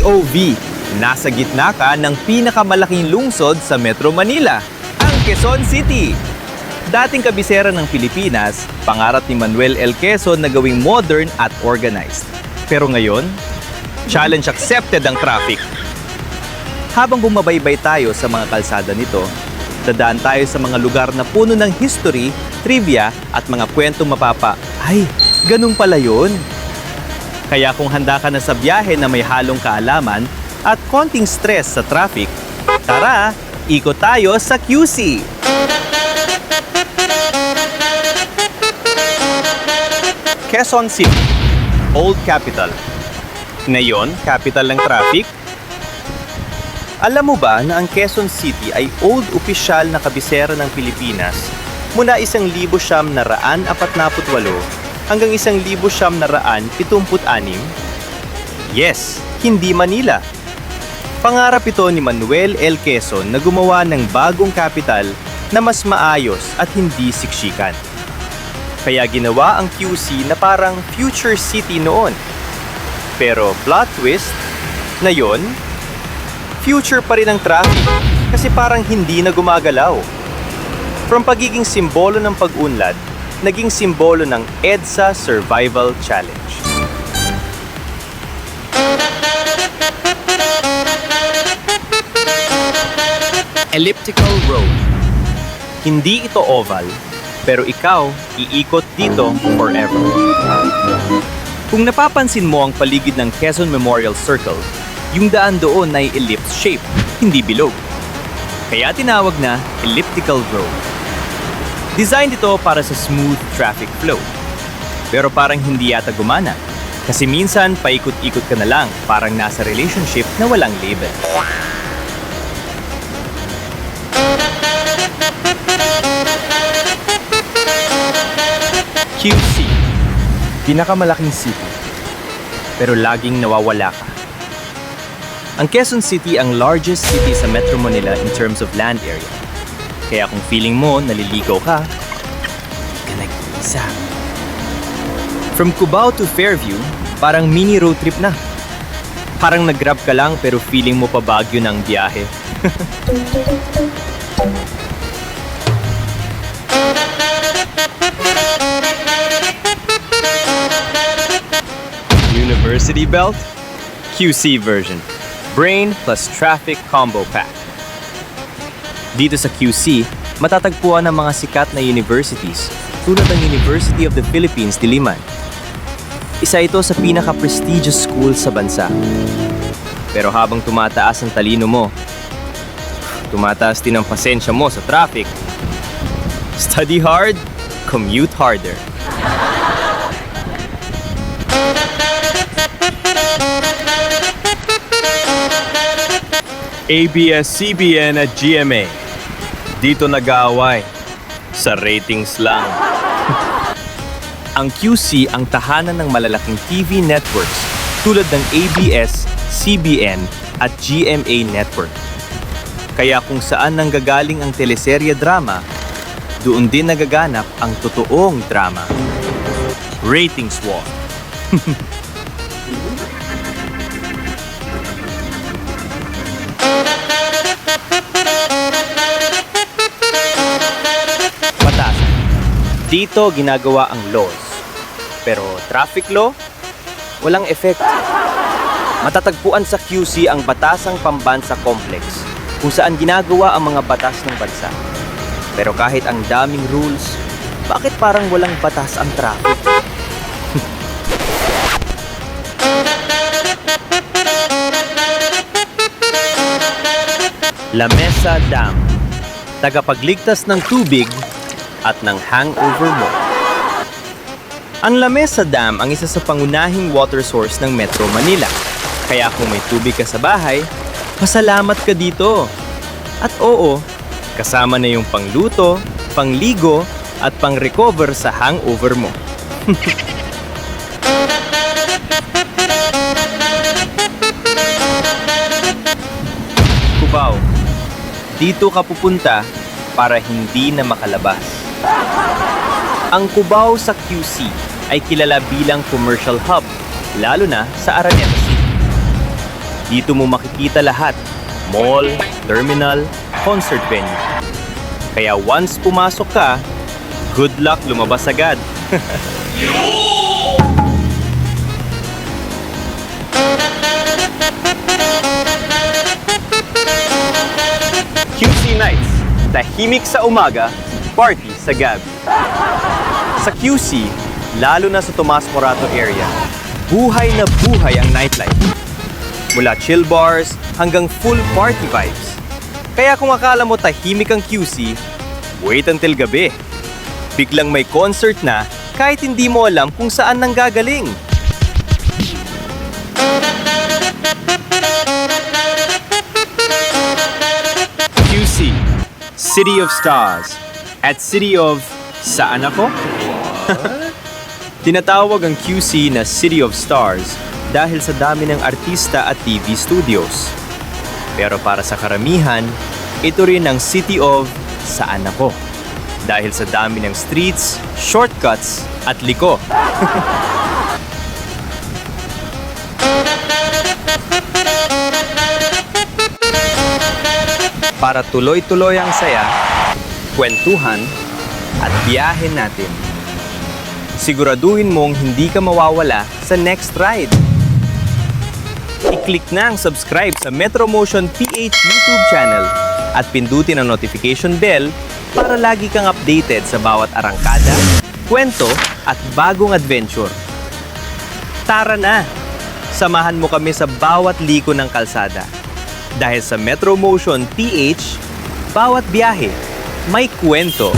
POV. Nasa gitna ka ng pinakamalaking lungsod sa Metro Manila, ang Quezon City. Dating kabisera ng Pilipinas, pangarap ni Manuel L. Quezon na gawing modern at organized. Pero ngayon, challenge accepted ang traffic. Habang bumabaybay tayo sa mga kalsada nito, dadaan tayo sa mga lugar na puno ng history, trivia at mga kwentong mapapa. Ay, ganun pala yun. Kaya kung handa ka na sa biyahe na may halong kaalaman at konting stress sa traffic, tara, ikot tayo sa QC! Quezon City, Old Capital. Ngayon, capital ng traffic. Alam mo ba na ang Quezon City ay old opisyal na kabisera ng Pilipinas mula 1948 hanggang 1976? Yes, hindi Manila. Pangarap ito ni Manuel L. Quezon na gumawa ng bagong kapital na mas maayos at hindi siksikan. Kaya ginawa ang QC na parang future city noon. Pero plot twist, ngayon, future pa rin ang traffic kasi parang hindi na gumagalaw. From pagiging simbolo ng pag-unlad, naging simbolo ng EDSA Survival Challenge. Elliptical Road. Hindi ito oval, pero ikaw, iikot dito forever. Kung napapansin mo ang paligid ng Quezon Memorial Circle, yung daan doon ay ellipse shape, hindi bilog. Kaya tinawag na elliptical road. Designed ito para sa smooth traffic flow. Pero parang hindi yata gumana. Kasi minsan, paikot-ikot ka na lang, parang nasa relationship na walang label. QC. Pinakamalaking city. Pero laging nawawala ka. Ang Quezon City ang largest city sa Metro Manila in terms of land area. Kaya kung feeling mo naliligaw ka, hindi ka nag-iisa. From Cubao to Fairview, parang mini road trip na. Parang nag-grab ka lang pero feeling mo pa Baguio ng biyahe. University Belt, QC version. Brain plus traffic combo pack. Dito sa QC, matatagpuan ang mga sikat na universities tulad ng University of the Philippines, Diliman. Isa ito sa pinaka-prestigious school sa bansa. Pero habang tumataas ang talino mo, tumataas din ang pasensya mo sa traffic. Study hard, commute harder. ABS-CBN at GMA. Dito nag-aaway. Sa ratings lang. Ang QC ang tahanan ng malalaking TV networks tulad ng ABS, CBN at GMA network. Kaya kung saan nanggagaling ang teleserye drama, doon din nagaganap ang totoong drama. Ratings war. Dito ginagawa ang laws. Pero traffic law, walang effect. Matatagpuan sa QC ang Batasang Pambansa Complex, kung saan ginagawa ang mga batas ng bansa. Pero kahit ang daming rules, bakit parang walang batas ang traffic? La Mesa Dam, tagapagligtas ng tubig at ng hangover mo. Ang La Mesa Dam ang isa sa pangunahing water source ng Metro Manila. Kaya kung may tubig ka sa bahay, pasalamat ka dito. At oo, kasama na yung pangluto, pangligo, at pang-recover sa hangover mo. Cubao. Dito ka pupunta para hindi na makalabas. Ang Cubao sa QC ay kilala bilang commercial hub, lalo na sa Araneta City. Dito mo makikita lahat. Mall, terminal, concert venue. Kaya once pumasok ka, good luck lumabas agad. QC Nights, tahimik sa umaga, party sa gabi. Sa QC, lalo na sa Tomas Morato area, buhay na buhay ang nightlife. Mula chill bars hanggang full party vibes. Kaya kung akala mo tahimik ang QC, wait until gabi. Biglang may concert na kahit hindi mo alam kung saan nanggagaling. QC, City of Stars, at City of... Saan ako? Tinatawag ang QC na City of Stars dahil sa dami ng artista at TV studios. Pero para sa karamihan, ito rin ang City of Saan ako? Dahil sa dami ng streets, shortcuts, at liko. Para tuloy-tuloy ang saya, kwentuhan, at biyahe natin. Siguraduhin mong hindi ka mawawala sa next ride. I-click na ang subscribe sa Metro Motion PH YouTube channel at pindutin ang notification bell para lagi kang updated sa bawat arangkada, kwento at bagong adventure. Tara na! Samahan mo kami sa bawat liko ng kalsada. Dahil sa Metro Motion PH, bawat biyahe may kwento.